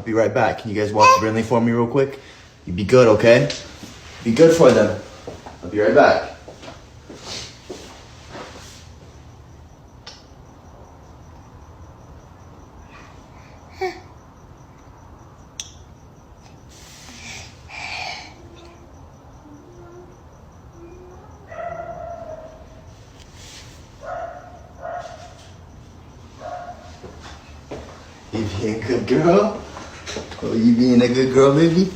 I'll be right back. Can you guys watch Brinley for me real quick? You be good, okay? Be good for them. I'll be right back. You being a good girl? Oh, you being a good girl, baby?